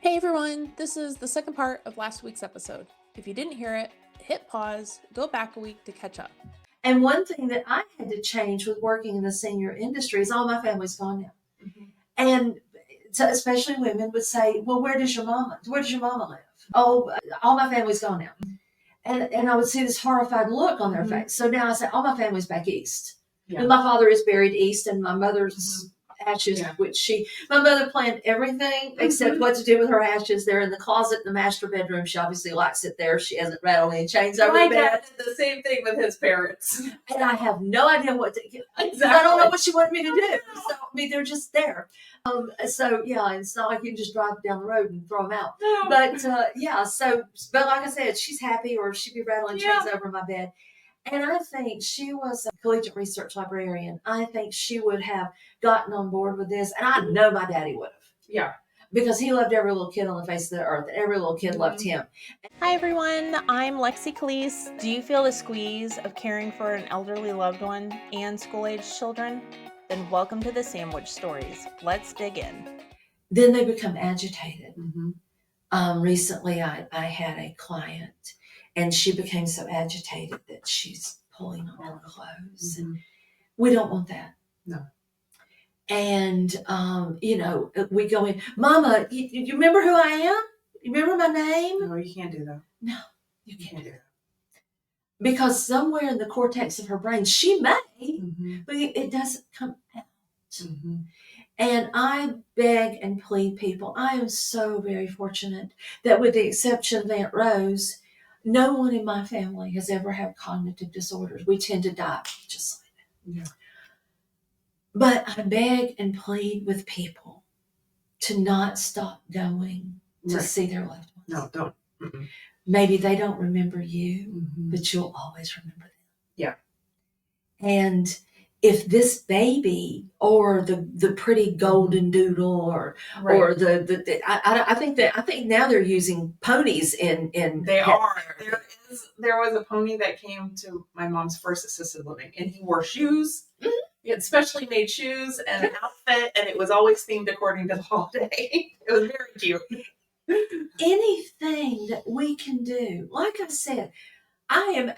Hey everyone, this is the second part of last week's episode. If you didn't hear it, hit pause, go back a week to catch up. And one thing that I had to change with working in the senior industry is all my family's gone now. Mm-hmm. And so especially women would say, well, where does your mama live? Oh, all my family's gone now. And I would see this horrified look on their face. So now I say, all my family's back east. Yeah. And my father is buried east, and my mother's ashes, which my mother planned everything except what to do with her ashes. They're in the closet in the master bedroom. She obviously likes it there. She hasn't rattled any chains over the bed. My dad did the same thing with his parents. And I have no idea what to do. Exactly. I don't know what she wanted me to do. So, they're just there. So, it's not like you can just drive down the road and throw them out. No. But, but like I said, she's happy, or she'd be rattling chains over my bed. And I think she was a collegiate research librarian. I think she would have gotten on board with this. And I know my daddy would have. Yeah. Because he loved every little kid on the face of the earth. And every little kid loved him. Hi everyone, I'm Lexie Callies. Do you feel the squeeze of caring for an elderly loved one and school-aged children? Then welcome to the Sandwich Stories. Let's dig in. Then they become agitated. Mm-hmm. Recently, I had a client, and she became so agitated that she's pulling on her clothes. Mm-hmm. And we don't want that. No. And, we go in, Mama, you remember who I am? You remember my name? No, you can't do that. No, you can't do that. Because somewhere in the cortex of her brain, she may, but it doesn't come out. Mm-hmm. And I beg and plead people. I am so very fortunate that, with the exception of Aunt Rose, no one in my family has ever had cognitive disorders. We tend to die just like that. Yeah. But I beg and plead with people to not stop going to see their loved ones. No, don't. Mm-mm. Maybe they don't remember you, but you'll always remember them. Yeah. And if this baby or the pretty golden doodle or I think now they're using ponies in they are. There was a pony that came to my mom's first assisted living, and he wore shoes. Mm-hmm. He had specially made shoes and an outfit, and it was always themed according to the holiday. It was very cute. Anything that we can do, like I said, I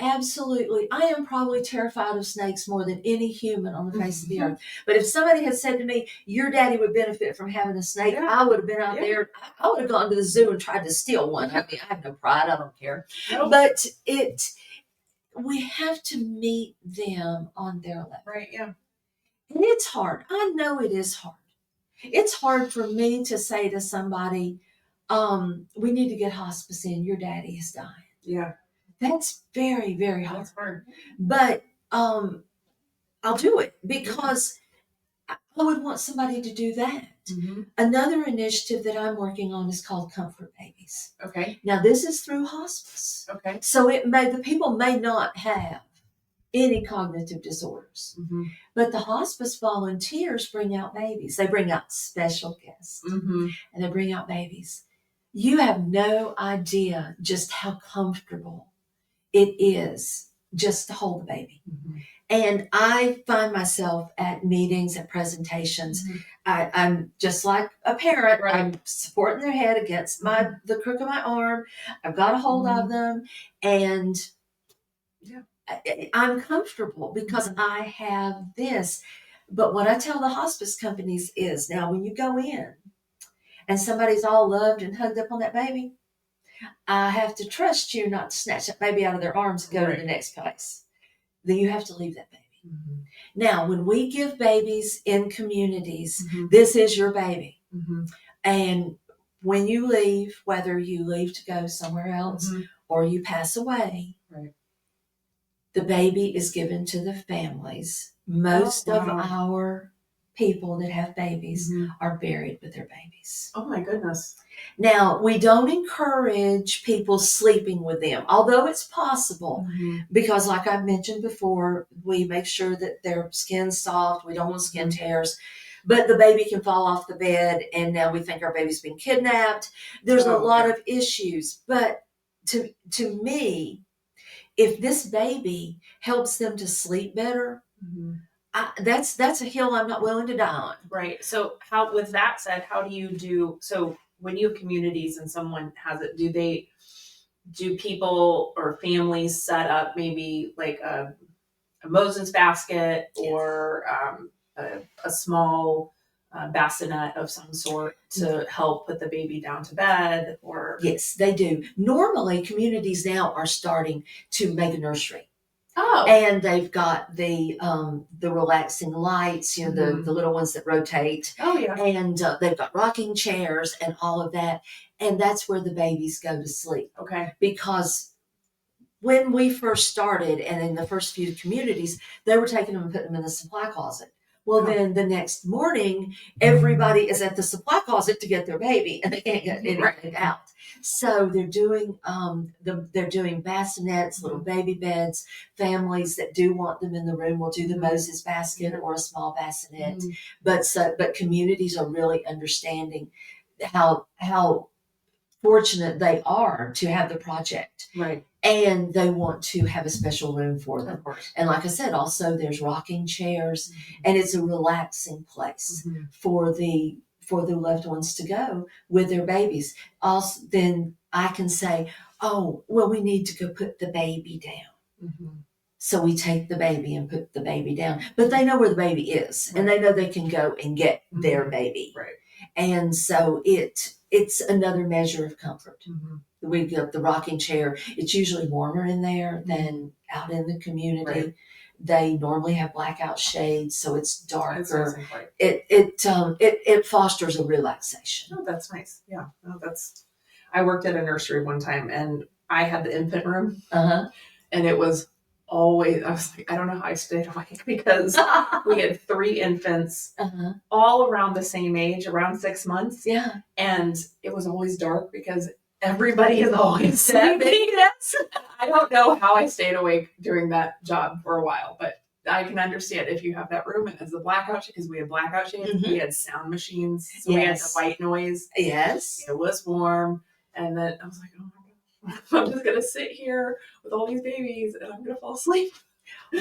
am probably terrified of snakes more than any human on the face of the earth. But if somebody had said to me, your daddy would benefit from having a snake, I would have been out there. I would have gone to the zoo and tried to steal one. I mean, I have no pride. I don't care. Nope. But we have to meet them on their level. Right, yeah. And it's hard. I know it is hard. It's hard for me to say to somebody, we need to get hospice in. Your daddy is dying. Yeah. That's very, very hard. That's hard. But I'll do it because I would want somebody to do that. Mm-hmm. Another initiative that I'm working on is called Comfort Babies. Okay. Now, this is through hospice. Okay. So the people may not have any cognitive disorders. Mm-hmm. But the hospice volunteers bring out babies. They bring out special guests. Mm-hmm. And they bring out babies. You have no idea just how comfortable it is just to hold the baby. Mm-hmm. And I find myself at meetings, at presentations. Mm-hmm. I'm just like a parent. Right. I'm supporting their head against the crook of my arm. I've got a hold of them. And I'm comfortable because I have this. But what I tell the hospice companies is, now when you go in and somebody's all loved and hugged up on that baby, I have to trust you not to snatch that baby out of their arms and go to the next place. Then you have to leave that baby. Mm-hmm. Now, when we give babies in communities, this is your baby. Mm-hmm. And when you leave, whether you leave to go somewhere else or you pass away, the baby is given to the families. Most of our people that have babies are buried with their babies. Oh my goodness. Now, we don't encourage people sleeping with them, although it's possible, because like I've mentioned before, we make sure that their skin's soft. We don't want skin tears. But the baby can fall off the bed, and now we think our baby's been kidnapped. There's a lot of issues. But to me, if this baby helps them to sleep better, that's a hill I'm not willing to die on. Right. So with that said, how do you do, so when you have communities and someone has it, do people or families set up maybe like a Moses basket or a small bassinet of some sort to help put the baby down to bed? Or Yes, they do. Normally, communities now are starting to make a nursery. oh, And they've got the relaxing lights, you know, the little ones that rotate. oh yeah, And they've got rocking chairs and all of that. And that's where the babies go to sleep. okay, Because when we first started and in the first few communities, they were taking them and putting them in the supply closet. Well, then the next morning, everybody is at the supply closet to get their baby, and they can't get anything out. So they're doing they're doing bassinets, little baby beds. Families that do want them in the room will do the Moses basket or a small bassinet. But communities are really understanding how fortunate they are to have the project. right, And they want to have a special room for them. of course. And like I said, also there's rocking chairs, and it's a relaxing place for the loved ones to go with their babies. Also, then I can say, oh, well, we need to go put the baby down. So we take the baby and put the baby down. But they know where the baby is, and they know they can go and get their baby. Right. And so it's another measure of comfort. We get the rocking chair. It's usually warmer in there than out in the community. Right. They normally have blackout shades, so it's darker. Right. It fosters a relaxation. Oh, that's nice. Yeah. No, I worked at a nursery one time, and I had the infant room, and it was always, I was like, I don't know how I stayed awake because we had 3 infants all around the same age, around 6 months. Yeah. And it was always dark because everybody is always sleeping. I don't know how I stayed awake doing that job for a while, but I can understand if you have that room and it's a blackout, because we had blackout shades, we had sound machines, so we had the white noise. Yes. It was warm. And then I was like, oh my God, I'm just going to sit here with all these babies and I'm going to fall asleep.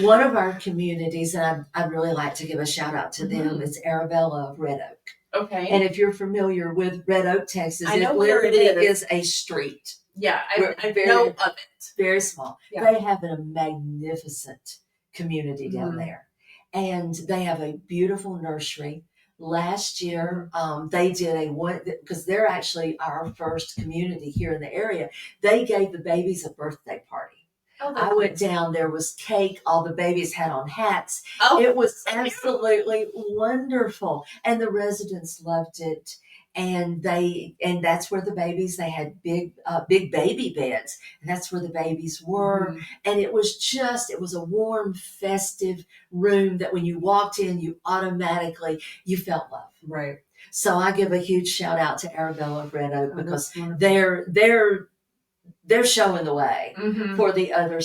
One of our communities, and I'd really like to give a shout out to them, is Arabella of Red Oak. Okay. And if you're familiar with Red Oak, Texas, I know it where it literally is. a street. Yeah, I Very- know of it. Very small. Yeah. They have a magnificent community down there. And they have a beautiful nursery. Last year, they did because they're actually our first community here in the area. They gave the babies a birthday party. Oh, I went down, there was cake, all the babies had on hats. Oh, It was absolutely wonderful. And the residents loved it. And that's where the babies, they had big baby beds, and that's where the babies were. And it was a warm, festive room that when you walked in, you felt love. Right. So I give a huge shout out to Arabella of Red Oak, because they're showing the way for the other,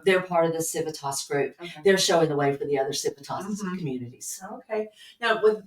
they're part of the Civitas group. Okay. They're showing the way for the other Civitas communities. Okay. Now, with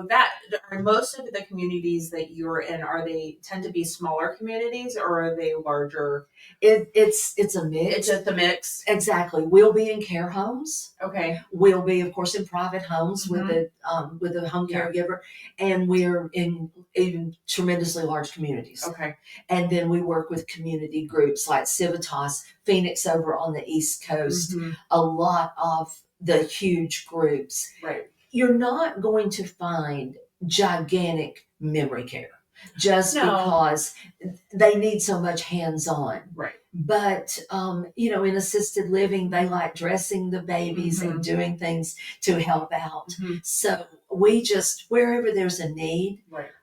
that, are most of the communities that you're in, they tend to be smaller communities, or are they larger? It's a mix. It's just a mix. Exactly. We'll be in care homes. Okay. We'll be, of course, in private homes with a home caregiver, and we're in tremendously large communities. Okay. And then we work with community groups like Civitas, Phoenix over on the East Coast, a lot of the huge groups. Right. You're not going to find gigantic memory care because they need so much hands-on. Right. But, in assisted living, they like dressing the babies and doing things to help out. So we just, wherever there's a need,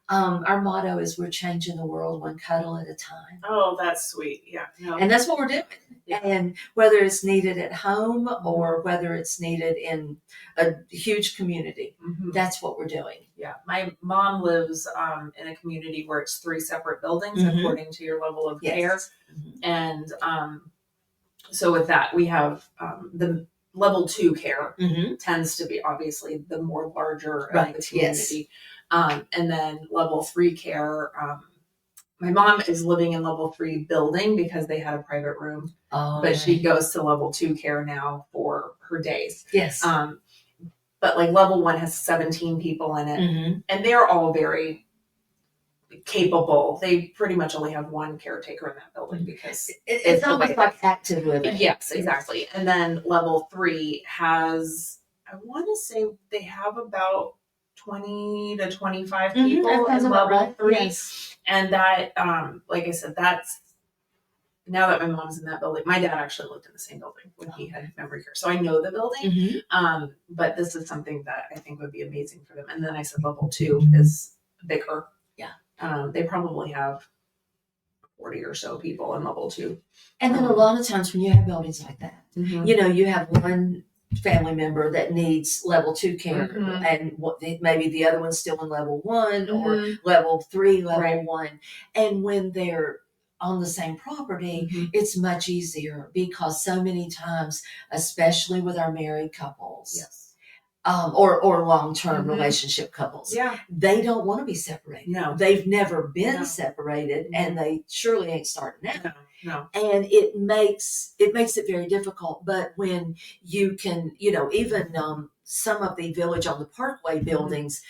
our motto is we're changing the world one cuddle at a time. Oh, that's sweet. Yeah. No. And that's what we're doing. Yeah. And whether it's needed at home or whether it's needed in a huge community, that's what we're doing. Yeah. My mom lives in a community where it's 3 separate buildings according to your level of care. And so with that, we have the level 2 care tends to be obviously the more larger of the community. And then level 3 care, my mom is living in level 3 building because they had a private room, but she goes to level 2 care now for her days. Yes. But like level 1 has 17 people in it, and they're all very capable. They pretty much only have one caretaker in that building because It's the way almost like active living. Yes, exactly. And then level 3 has, I want to say they have about 20 to 25 people that sounds in about level right. 3. Yes. And that, like I said, that's, now that my mom's in that building, my dad actually lived in the same building when he had memory care. So I know the building. But this is something that I think would be amazing for them. And then I said level 2 is bigger. Yeah. They probably have 40 or so people in level 2. And then a lot of times when you have buildings like that, Mm-hmm. you know, you have one family member that needs level 2 care, and maybe the other one's still in level 1 or level 3, level 1. And when they're on the same property, it's much easier because so many times, especially with our married couples, or long-term relationship couples, they don't want to be separated. No. They've never been separated, and they surely ain't starting now. No. And it makes it very difficult. But when you can, you know, even some of the Village on the Parkway buildings,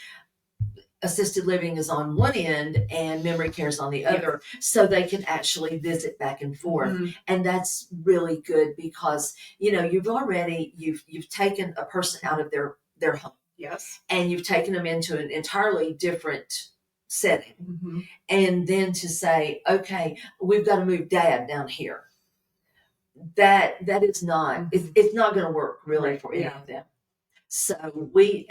assisted living is on one end and memory care is on the other, so they can actually visit back and forth. And that's really good because, you know, you've taken a person out of their home. Yes. And you've taken them into an entirely different setting. And then to say, okay, we've got to move Dad down here. That is not, it's not going to work really for any of them. So we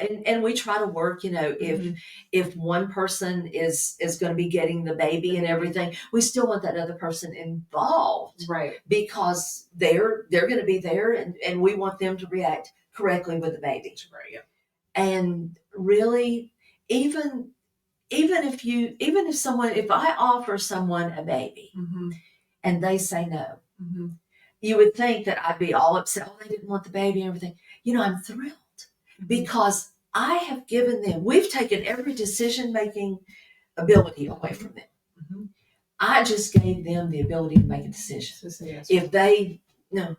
try to work, you know, if one person is going to be getting the baby and everything, we still want that other person involved, right? Because they're going to be there, and we want them to react correctly with the baby, right? Yeah. And really, even if I offer someone a baby and they say no, you would think that I'd be all upset. Oh, they didn't want the baby and everything. You know, I'm thrilled. Because I have given them, we've taken every decision-making ability away from them. I just gave them the ability to make a decision. If they, no.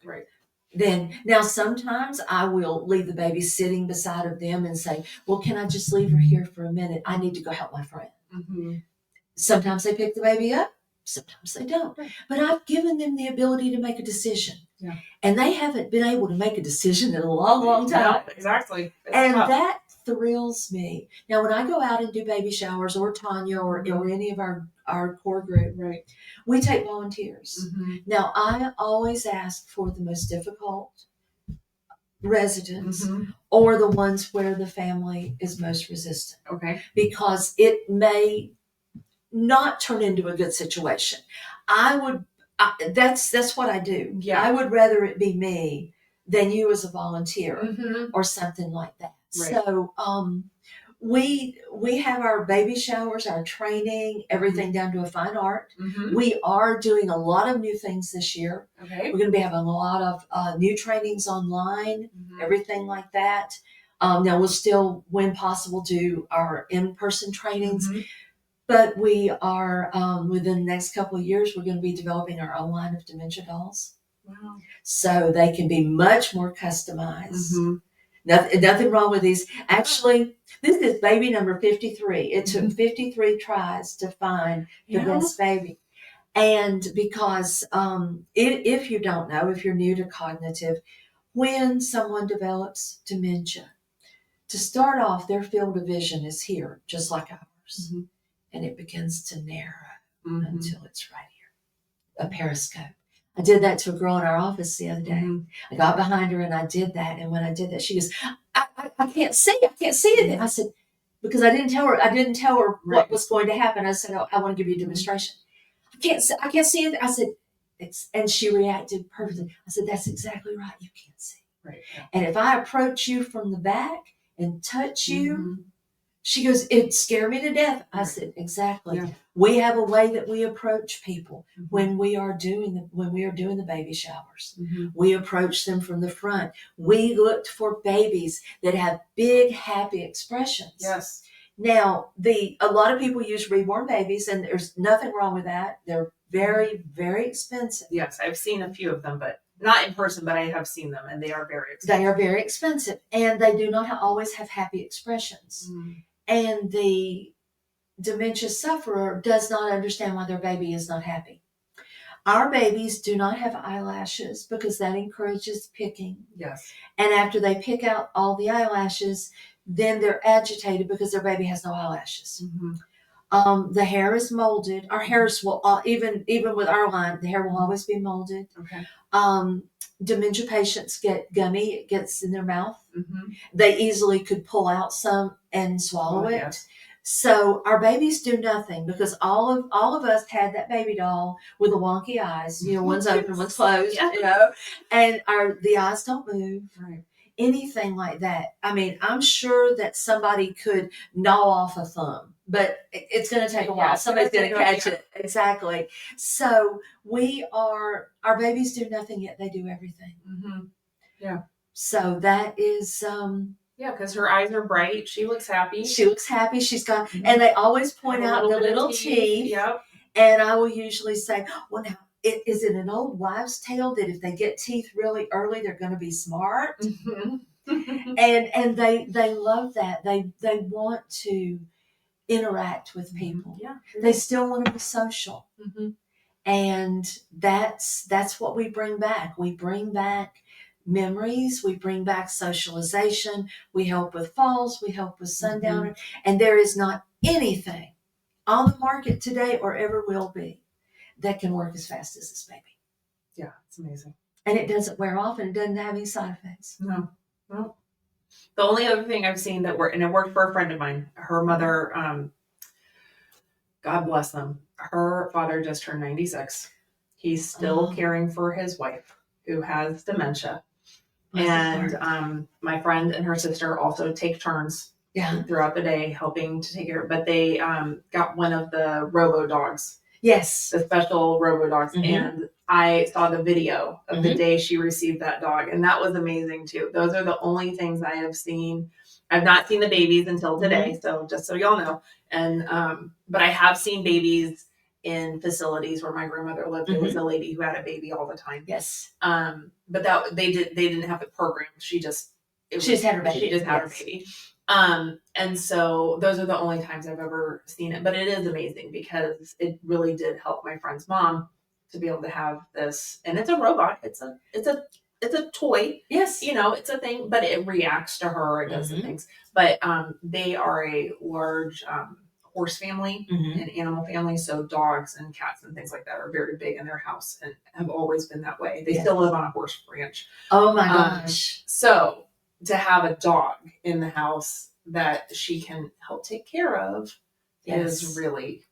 Right. Then, now sometimes I will leave the baby sitting beside of them and say, well, can I just leave her here for a minute? I need to go help my friend. Sometimes they pick the baby up. Sometimes they don't. Right. But I've given them the ability to make a decision. Yeah. And they haven't been able to make a decision in a long, long time. No, exactly. It's and tough. That thrills me. Now, when I go out and do baby showers, or Tonja, or any of our core group, right, we take volunteers. Now, I always ask for the most difficult residents or the ones where the family is most resistant. Okay. Because it may not turn into a good situation. That's what I do. Yeah. I would rather it be me than you as a volunteer or something like that. Right. So we have our baby showers, our training, everything down to a fine art. We are doing a lot of new things this year. Okay. We're going to be having a lot of new trainings online, everything like that. Now we'll still, when possible, do our in-person trainings. But we are, within the next couple of years, we're going to be developing our own line of dementia dolls. Wow. So they can be much more customized. Nothing wrong with these. Actually, this is baby number 53. It took 53 tries to find the best baby. And because if you don't know, if you're new to cognitive, when someone develops dementia, to start off, their field of vision is here, just like ours. And it begins to narrow until it's right here. A periscope. I did that to a girl in our office the other day. I got behind her and I did that. And when I did that, she goes, I can't see. I can't see it. I said, because I didn't tell her what was going to happen. I said, I want to give you a demonstration. I can't see it. I said, and she reacted perfectly. I said, that's exactly right. You can't see. Right. Yeah. And if I approach you from the back and touch you, she goes, it scared me to death. I said, exactly. Yeah. We have a way that we approach people when we are doing the baby showers. We approach them from the front. We looked for babies that have big, happy expressions. Yes. Now, a lot of people use reborn babies, and there's nothing wrong with that. They're very, very expensive. Yes, I've seen a few of them, but not in person, but I have seen them, and they are very expensive. They are very expensive, and they do not always have happy expressions. And the dementia sufferer does not understand why their baby is not happy. Our babies do not have eyelashes because that encourages picking. Yes. And after they pick out all the eyelashes, then they're agitated because their baby has no eyelashes. The hair is molded. Our hairs will even with our line, the hair will always be molded. Okay. Dementia patients get gummy; it gets in their mouth. They easily could pull out some and swallow it. Yes. So our babies do nothing because all of us had that baby doll with the wonky eyes. One's open, one's closed. And the eyes don't move. Right. Anything like that. I mean, I'm sure that somebody could gnaw off a thumb, but it's going to take a while. Yeah, Somebody's going to catch it. Exactly. So our babies do nothing, yet they do everything. Yeah. So that is, yeah, because her eyes are bright. She looks happy. She's got, and they always point out the little teeth. Yep. And I will usually say, well, now, is it an old wives' tale that if they get teeth really early, they're going to be smart? And they love that. They want to interact with people. Yeah. They still want to be social. And that's what we bring back. We bring back memories. We bring back socialization. We help with falls. We help with sundowner. And there is not anything on the market today or ever will be that can work as fast as this baby. Yeah, it's amazing. And it doesn't wear off and it doesn't have any side effects. No. The only other thing I've seen that worked, and it worked for a friend of mine, her mother, God bless them, her father just turned 96. He's still caring for his wife who has dementia. And my friend and her sister also take turns throughout the day helping to take care. But they got one of the robo dogs. Yes. The special robo dogs. And I saw the video of the day she received that dog. And that was amazing too. Those are the only things I have seen. I've not seen the babies until today. So just so y'all know. And, but I have seen babies in facilities where my grandmother lived. There was a lady who had a baby all the time. Yes. But that they didn't have it programmed. She just had her baby. She just had her baby. And so those are the only times I've ever seen it. But it is amazing because it really did help my friend's mom to be able to have this. And it's a robot. It's a toy. Yes. It's a thing, but it reacts to her. It does the things. But they are a large horse family and animal family. So dogs and cats and things like that are very big in their house and have always been that way. They still live on a horse ranch. Oh my gosh. So to have a dog in the house that she can help take care of is really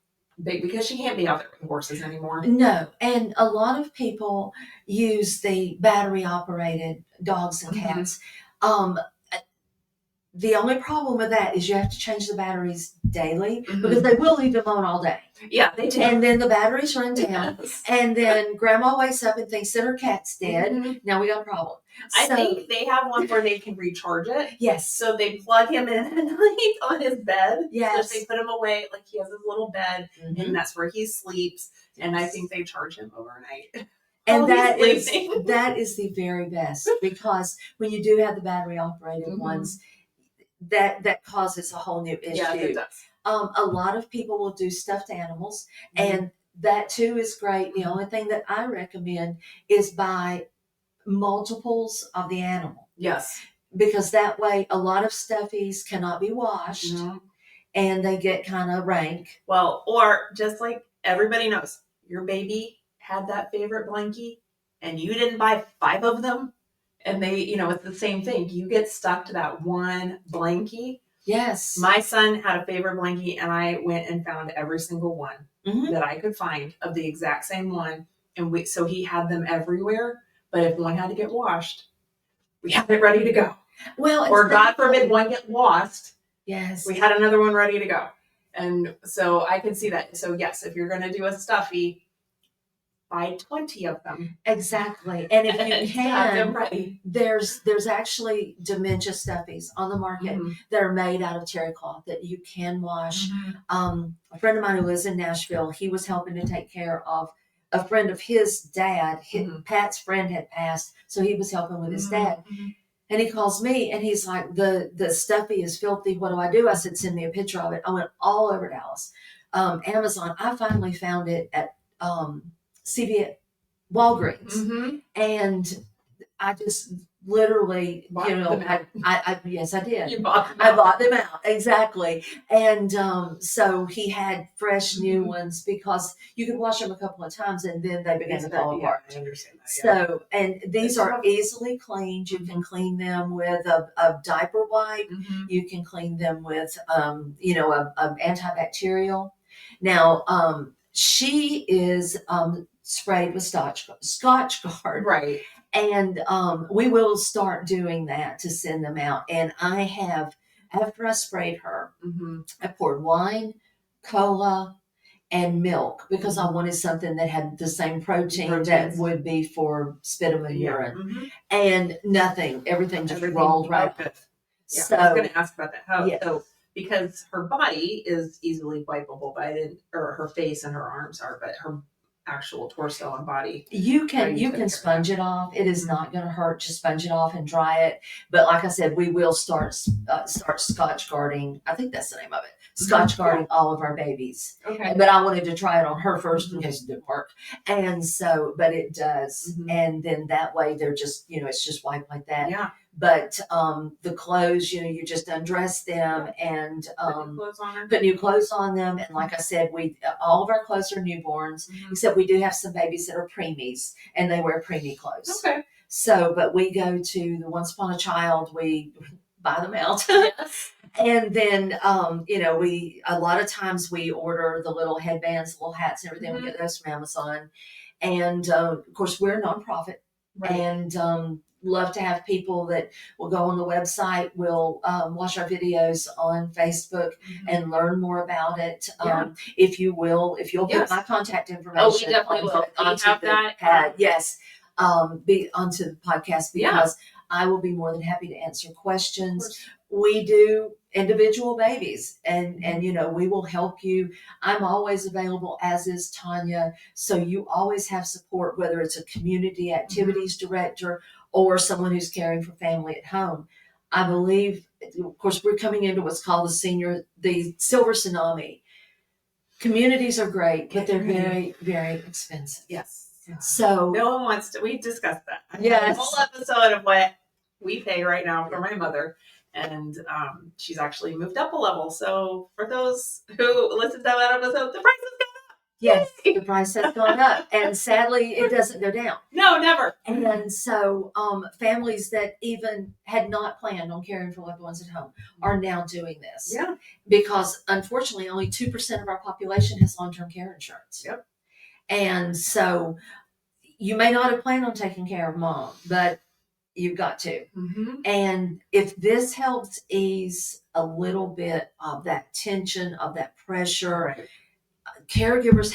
big because she can't be out there with horses anymore. No. And a lot of people use the battery operated dogs and cats. The only problem with that is you have to change the batteries daily because they will leave them on all day. Yeah, they do. And then the batteries run down. And then grandma wakes up and thinks that her cat's dead. Now we got a problem. I think they have one where they can recharge it. Yes. So they plug him in at night on his bed. Yes. So they put him away, like he has his little bed, and that's where he sleeps. And I think they charge him overnight. And that is the very best because when you do have the battery operated ones, that causes a whole new issue. Yeah, it does. A lot of people will do stuffed animals, and that too is great. The only thing that I recommend is buy multiples of the animal. Yes. Because that way a lot of stuffies cannot be washed and they get kind of rank. Well, or just like everybody knows, your baby had that favorite blankie and you didn't buy 5 of them. And they, it's the same thing. You get stuck to that one blankie. Yes. My son had a favorite blankie and I went and found every single one that I could find of the exact same one. And so he had them everywhere. But if one had to get washed, we had it ready to go. Well, or God forbid one get lost. Yes. We had another one ready to go. And so I can see that. So yes, if you're going to do a stuffy, buy 20 of them. Exactly. And if you can, have them ready. There's actually dementia stuffies on the market that are made out of terry cloth that you can wash. A friend of mine who lives in Nashville, he was helping to take care of a friend of his dad. Pat's friend had passed, so he was helping with his dad. And he calls me and he's like, the stuffy is filthy. What do I do? I said, send me a picture of it. I went all over Dallas. Amazon. I finally found it at CVS, Walgreens. And I just literally, yes, I did. You bought them I out. bought them out. Exactly. And so he had fresh new ones because you could wash them a couple of times and then they began to fall apart. I understand that. So, and these are easily cleaned. You can clean them with a diaper wipe. You can clean them with, a antibacterial. Now, she is sprayed with Scotch Guard. Right. And we will start doing that to send them out. And I have, after I sprayed her, I poured wine, cola, and milk because I wanted something that had the same protein that would be for sputum and urine. And nothing, everything just rolled right. Yeah, So, I was going to ask about that. How? Yes. So, because her body is easily wipeable, but or her face and her arms are, but her actual torso and body. You can sponge it off. It is not going to hurt. Just sponge it off and dry it. But like I said, we will start Scotch guarding. I think that's the name of it. Scotch guarding all of our babies. Okay. But I wanted to try it on her first in case it didn't work. And so, but it does. And then that way they're just, it's just wiped like that. Yeah. But the clothes, you just undress them and put new clothes on them. And like I said, all of our clothes are newborns, except we do have some babies that are preemies and they wear preemie clothes. Okay. So, but we go to the Once Upon a Child, we buy them out. Yes. And then, a lot of times we order the little headbands, little hats and everything. We get those from Amazon. And of course, we're a nonprofit. Right. And love to have people that will go on the website, will watch our videos on Facebook and learn more about it. If you'll put my contact information. We definitely will. Onto the pad. Yes. Be onto the podcast because I will be more than happy to answer questions. We do individual babies and we will help you. I'm always available, as is Tonja. So you always have support, whether it's a community activities director or someone who's caring for family at home. I believe, of course, we're coming into what's called the silver tsunami. Communities are great, but they're very, very expensive. Yes. So no one wants to, we discussed that. Yes. A whole episode of what we pay right now for my mother. And she's actually moved up a level. So for those who listened to that episode, the price has gone up. Yes, the price has gone up. And sadly, it doesn't go down. No, never. And so families that even had not planned on caring for loved ones at home are now doing this. Yeah. Because unfortunately, only 2% of our population has long-term care insurance. Yep. And so you may not have planned on taking care of mom, but you've got to. And if this helps ease a little bit of that tension, of that pressure, caregivers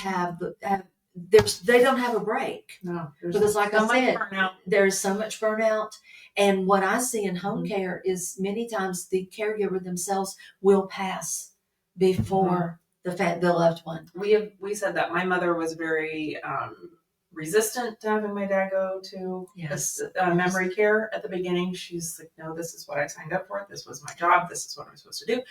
they don't have a break. No, because like I said, there's so much burnout. And what I see in home care is many times the caregiver themselves will pass before the loved one. We said that my mother was very resistant to having my dad go to memory care at the beginning. She's like, no, this is what I signed up for. This was my job. This is what I'm supposed to do.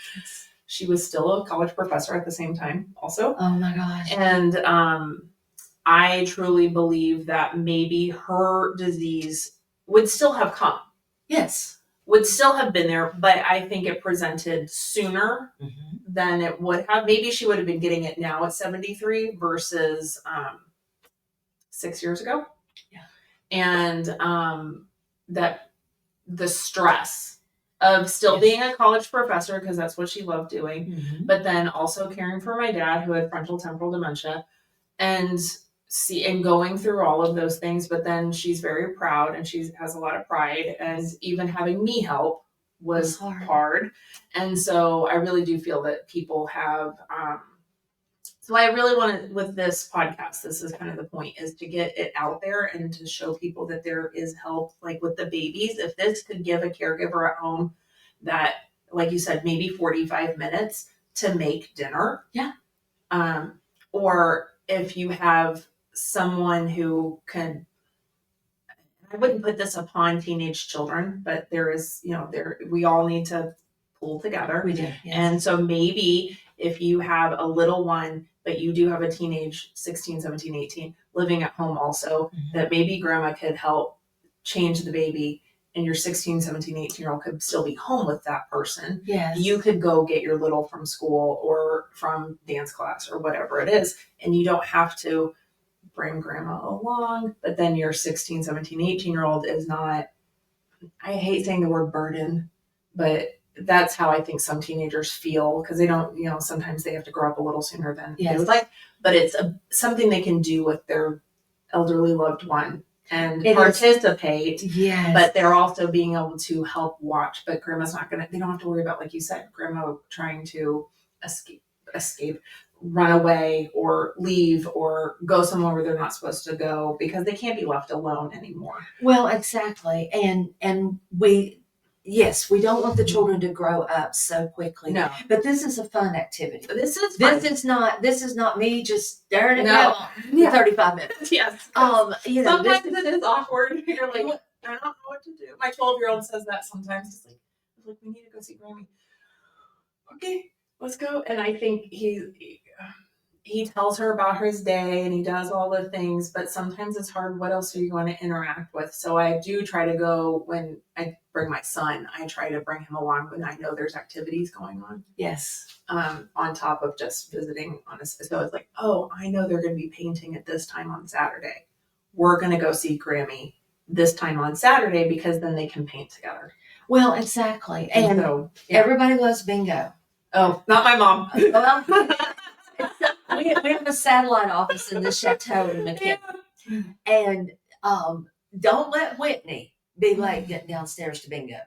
She was still a college professor at the same time also. Oh my gosh. And I truly believe that maybe her disease would still have come. Yes. Would still have been there, but I think it presented sooner than it would have. Maybe she would have been getting it now at 73 versus 6 years ago. Yeah. And that the stress of still being a college professor, because that's what she loved doing, but then also caring for my dad who had frontal temporal dementia and going through all of those things. But then she's very proud and she has a lot of pride, and even having me help was hard. And so I really do feel that people have, so I really want to, with this podcast, this is kind of the point, is to get it out there and to show people that there is help, like with the babies. If this could give a caregiver at home that, like you said, maybe 45 minutes to make dinner. Yeah. Or if you have someone who can I wouldn't put this upon teenage children, but there is, we all need to pull together. We do. Yes. And so maybe if you have a little one, but you do have a teenage 16, 17, 18 living at home also, that maybe grandma could help change the baby and your 16, 17, 18-year-old could still be home with that person. Yes. You could go get your little from school or from dance class or whatever it is. And you don't have to bring grandma along, but then your 16, 17, 18-year-old is not, I hate saying the word burden, but that's how I think some teenagers feel, because they don't, sometimes they have to grow up a little sooner than they would like, but it's something they can do with their elderly loved one and participate. Yes. But they're also being able to help watch, but grandma's not they don't have to worry about, like you said, grandma trying to escape, run away or leave or go somewhere where they're not supposed to go, because they can't be left alone anymore. Well, exactly. And we don't want the children to grow up so quickly. No. But this is a fun activity. This is fun. This is not me just staring at No. for 35 minutes. Yes. Sometimes it is awkward. You're like, I don't know what to do. My 12-year-old says that sometimes. He's like, we need to go see Grammy. Okay, let's go. And I think he tells her about his day and he does all the things, but sometimes it's hard. What else are you going to interact with? So I do try to go when I bring my son. I try to bring him along when I know there's activities going on. Yes. On top of just visiting so it's like, oh, I know they're going to be painting at this time on Saturday. We're going to go see Grammy this time on Saturday, because then they can paint together. Well, exactly. And so, everybody loves bingo. Oh, not my mom. Well, we have a satellite office in the chateau in McKinney. And don't let Whitney be late getting downstairs to bingo.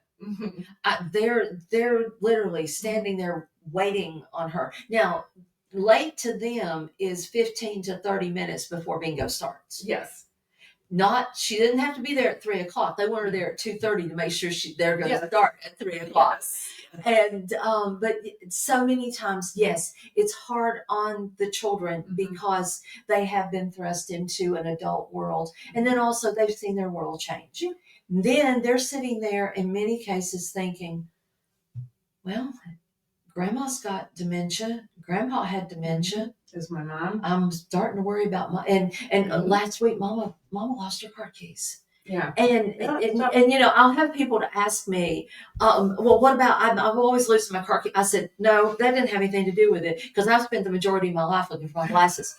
They're literally standing there waiting on her. Now, late to them is 15 to 30 minutes before bingo starts. Yes. She didn't have to be there at 3:00. They want her there at 2:30 to make sure they're going to start at 3:00. Yes. And but so many times, yes, it's hard on the children because they have been thrust into an adult world, and then also they've seen their world change. Then they're sitting there in many cases thinking, well, grandma's got dementia, grandpa had dementia. Is my mom? I'm starting to worry about last week mama lost her car keys. Yeah. And I'll have people to ask me, well, what about, I'm always losing my car key. I said, no, that didn't have anything to do with it, because I've spent the majority of my life looking for my glasses.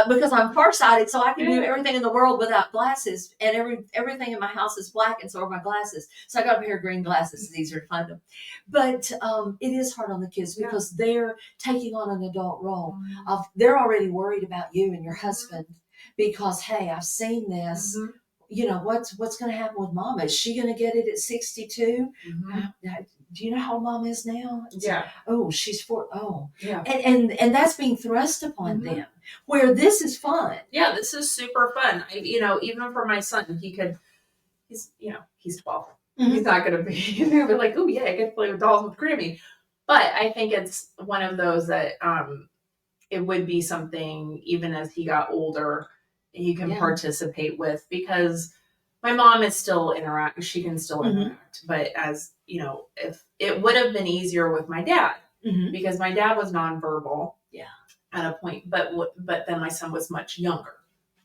Because I'm farsighted, so I can do everything in the world without glasses, and everything in my house is black, and so are my glasses. So I got a pair of green glasses. It's easier to find them. But it is hard on the kids because they're taking on an adult role. They're already worried about you and your husband because, hey, I've seen this. What's going to happen with mama? Is she going to get it at 62? Do you know how mom is now? Oh, she's 4. Oh, yeah. And that's being thrust upon them, where this is fun. Yeah, this is super fun. Even for my son, he's 12. He's not going to be like, oh yeah, I get to play with dolls with Grammy. But I think it's one of those that it would be something, even as he got older, he can participate with, because my mom is still she can still interact, but as if it would have been easier with my dad, because my dad was nonverbal at a point, but then my son was much younger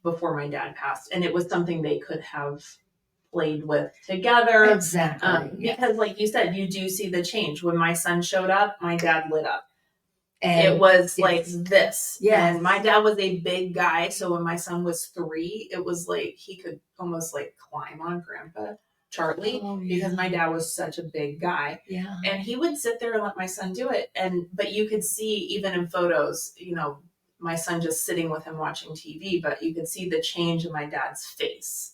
before my dad passed, and it was something they could have played with together. Exactly. Because like you said, you do see the change. When my son showed up, my dad lit up. And it was like this. Yeah. And my dad was a big guy. So when my son was 3, it was like he could almost like climb on Grandpa Charlie because my dad was such a big guy. Yeah. And he would sit there and let my son do it. But you could see even in photos, my son just sitting with him watching TV, but you could see the change in my dad's face.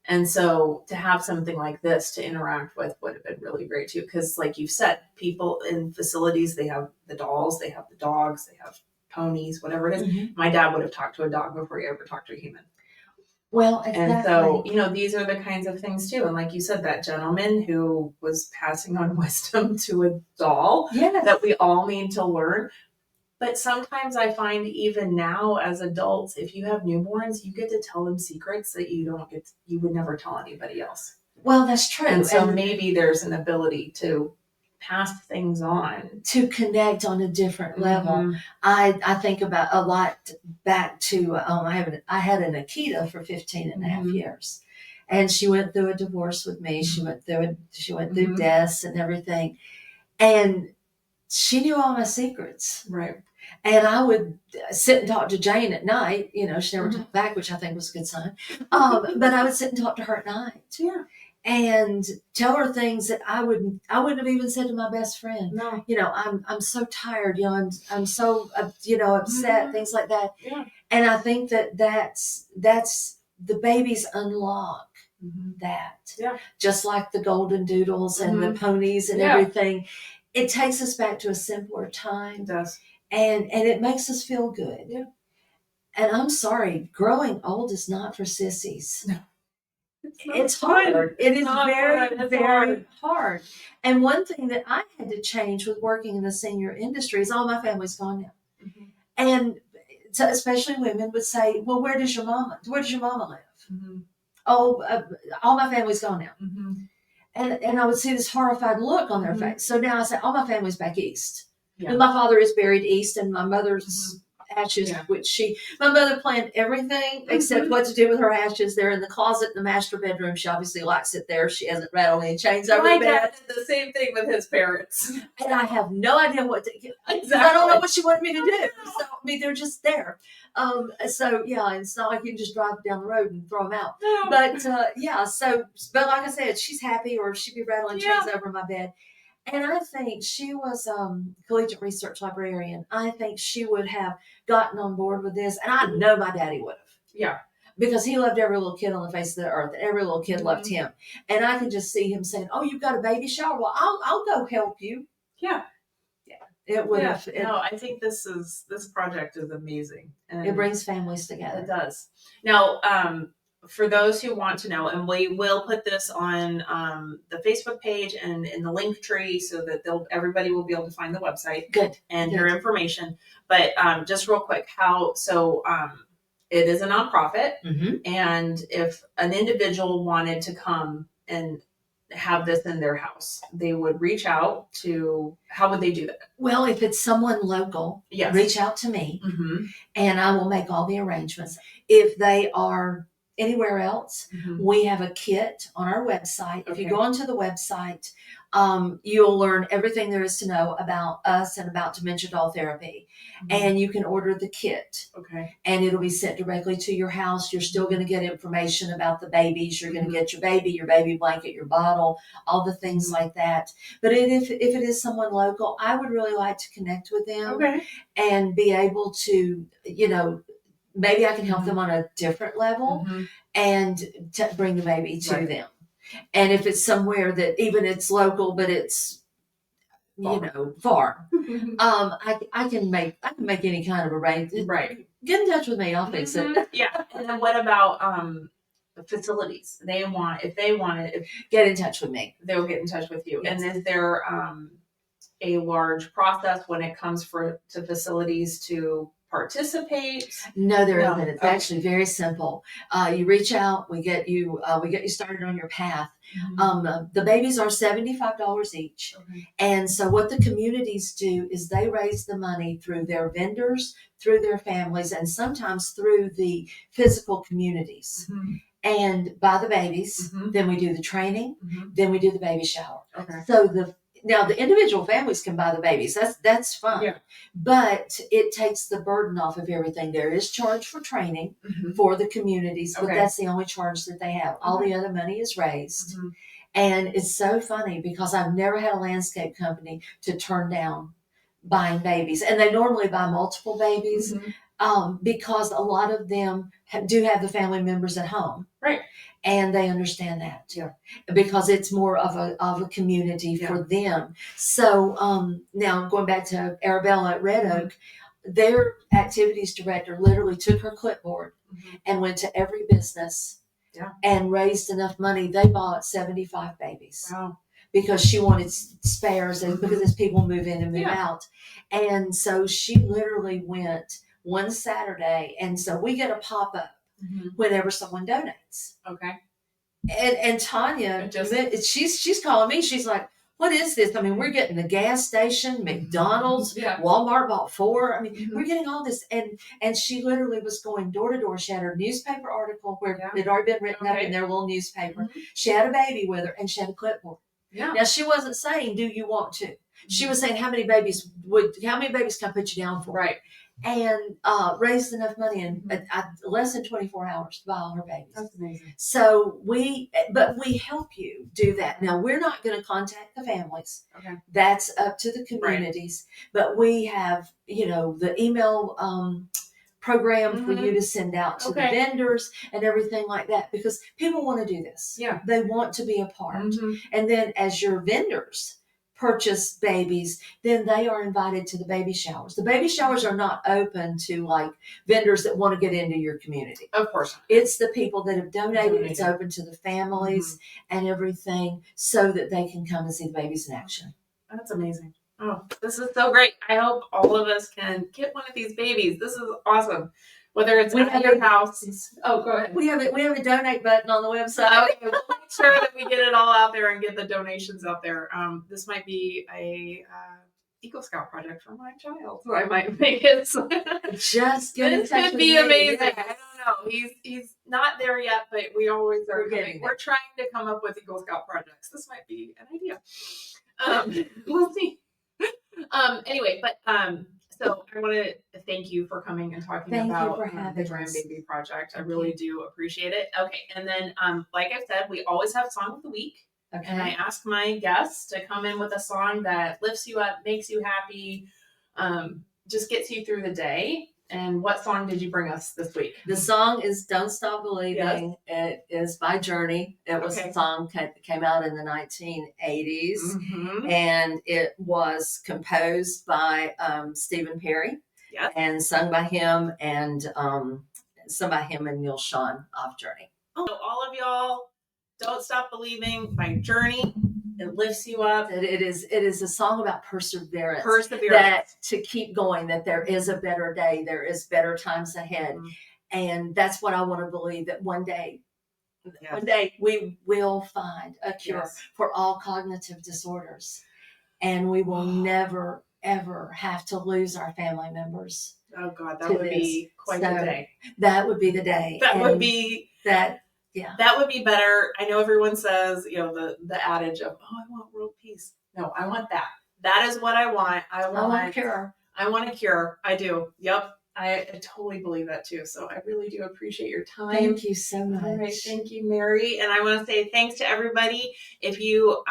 And so to have something like this to interact with would have been really great too. Because like you said, people in facilities, they have the dolls, they have the dogs, they have ponies, whatever it is. My dad would have talked to a dog before he ever talked to a human. Well, exactly. And so, these are the kinds of things too. And like you said, that gentleman who was passing on wisdom to a doll that we all need to learn. But sometimes I find even now as adults, if you have newborns, you get to tell them secrets that you would never tell anybody else. Well, that's true. And so maybe there's an ability to pass things on. To connect on a different level. Mhm. I think about a lot back to, I had an Akita for 15 and a half Mhm. years. And she went through a divorce with me. She went through Mhm. deaths and everything. And she knew all my secrets. Right. And I would sit and talk to Jane at night. You know, she never Mhm. talked back, which I think was a good sign. But I would sit and talk to her at night. Yeah. And tell her things that I wouldn't have even said to my best friend. No. You know, I'm so tired. You know, I'm so upset. Mhm. Things like that. Yeah. And I think that's the babies unlock Mhm. that. Yeah. Just like the golden doodles and the ponies and Yeah. everything. It takes us back to a simpler time. It does. And it makes us feel good. Yeah. And I'm sorry, growing old is not for sissies. No. It's hard. It is very hard. And one thing that I had to change with working in the senior industry is all my family's gone now. Mhm. And so especially women would say, well, where does your mama live? Mhm. Oh, all my family's gone now. Mhm. And I would see this horrified look on their Mhm. face. So now I say, all my family's back east. Yeah. And my father is buried east, and my mother's ashes, Yeah. my mother planned everything except what to do with her ashes. They're in the closet in the master bedroom. She obviously likes it there. She hasn't rattled any chains over My the bed. dad did the same thing with his parents. And I have no idea what to Exactly. I don't know what she wanted me to do. So, I mean, they're just there. So yeah, it's not like you can just drive down the road and throw them out. No. But but like I said, she's happy, or she'd be rattling chains over my bed. And I think she was collegiate research librarian. I think she would have gotten on board with this, and I know my daddy would have. Yeah. Because he loved every little kid on the face of the earth, and every little kid loved him. And I could just see him saying, "Oh, you've got a baby shower? Well, I'll go help you." Yeah. It would have. No, I think this project is amazing. And it brings families together. It does. Now, for those who want to know, and we will put this on the Facebook page and in the link tree so that everybody will be able to find the website. Good. And your information. But just real quick, it is a nonprofit, and if an individual wanted to come and have this in their house, they would reach out to, how would they do that? Well, if it's someone local, reach out to me, and I will make all the arrangements. If they are anywhere else, we have a kit on our website. If you go onto the website, you'll learn everything there is to know about us and about dementia doll therapy. And you can order the kit. And it'll be sent directly to your house. You're still going to get information about the babies. You're going to get your baby blanket, your bottle, all the things like that. But if it is someone local, I would really like to connect with them and be able to, maybe I can help them on a different level and to bring the baby to them. And if it's somewhere that even it's local, but it's far, I can make any kind of arrangement. Right. Get in touch with me. I'll fix it. Yeah. And then what about facilities? If they want it, get in touch with me. They'll get in touch with you. Yes. And is there a large process when it comes to facilities to participate? No, there isn't. It's actually very simple. You reach out, we get you started on your path. The babies are $75 each. And so what the communities do is they raise the money through their vendors, through their families, and sometimes through the physical communities. And buy the babies, then we do the training, then we do the baby shower. So now the individual families can buy the babies. That's fine. Yeah. But it takes the burden off of everything. There is charge for training for the communities, but that's the only charge that they have. All the other money is raised. And it's so funny because I've never had a landscape company to turn down buying babies. And they normally buy multiple babies because a lot of them do have the family members at home. Right. And they understand that because it's more of a community for them. So now going back to Arabella at Red Oak, their activities director literally took her clipboard and went to every business and raised enough money. They bought 75 babies because she wanted spares, and because as people move in and move out. And so she literally went one Saturday, and so we get a pop-up whenever someone donates. Okay. And Tonja, she's calling me. She's like, "What is this? I mean, we're getting the gas station, McDonald's, Walmart bought 4. I mean, we're getting all this." And she literally was going door to door. She had her newspaper article where it had already been written up in their little newspaper. She had a baby with her, and she had a clipboard. Yeah. Now she wasn't saying, "Do you want to?" She was saying, how many babies can I put you down for? Right. And raised enough money in less than 24 hours to buy all her babies. That's amazing. So we help you do that. Now, we're not going to contact the families. Okay. That's up to the communities. Right. But we have, the email program for you to send out to the vendors and everything like that, because people want to do this. Yeah. They want to be a part. And then as your vendors purchase babies, then they are invited to the baby showers. The baby showers are not open to like vendors that want to get into your community. Of course. It's the people that have donated. It's open to the families and everything, so that they can come and see the babies in action. That's amazing. Oh, this is so great. I hope all of us can get one of these babies. This is awesome. Whether it's at your house. Oh, go ahead. We have a donate button on the website. Okay, we'll make sure that we get it all out there and get the donations out there. This might be a Eagle Scout project for my child, so I might make it. Just get in this touch could be amazing. Yes. I don't know. He's not there yet, but we always are. We're trying to come up with Eagle Scout projects. This might be an idea. We'll see. Anyway, but so I want to thank you for coming and talking about the Grandbaby Project. I really do appreciate it. Okay, and then like I said, we always have Song of the Week. Okay. And I ask my guests to come in with a song that lifts you up, makes you happy, just gets you through the day. And what song did you bring us this week? The song is Don't Stop Believing. Yes. It is by Journey. It was a song that came out in the 1980s. And it was composed by Stephen Perry. Yes. And sung by him and Neil Sean off Journey. So all of y'all, Don't Stop Believing by Journey. It lifts you up. It is a song about perseverance. That to keep going, that there is a better day, there is better times ahead. And that's what I want to believe, that one day we will find a cure for all cognitive disorders. And we will never, ever have to lose our family members. Oh God, that would be quite the day. That would be the day. That would be that. Yeah. That would be better. I know everyone says, the adage of, I want world peace. No, I want that. That is what I want. I want a cure. I want a cure. I do. Yep. I totally believe that too. So I really do appreciate your time. Thank you so much. All right. Thank you, Mary. And I want to say thanks to everybody. If you,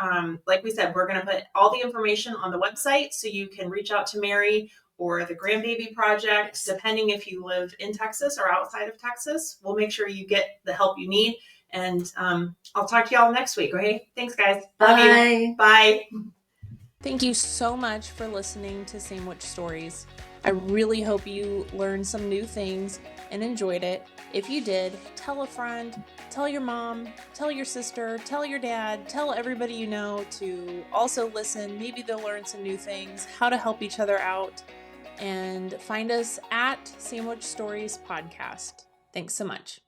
like we said, we're going to put all the information on the website so you can reach out to Mary or the Grandbaby Project, depending if you live in Texas or outside of Texas. We'll make sure you get the help you need. And I'll talk to y'all next week. Okay. Thanks, guys. Bye. Love you. Bye. Thank you so much for listening to Sandwich Stories. I really hope you learned some new things and enjoyed it. If you did, tell a friend, tell your mom, tell your sister, tell your dad, tell everybody you know to also listen. Maybe they'll learn some new things, how to help each other out. And find us at Sandwich Stories Podcast. Thanks so much.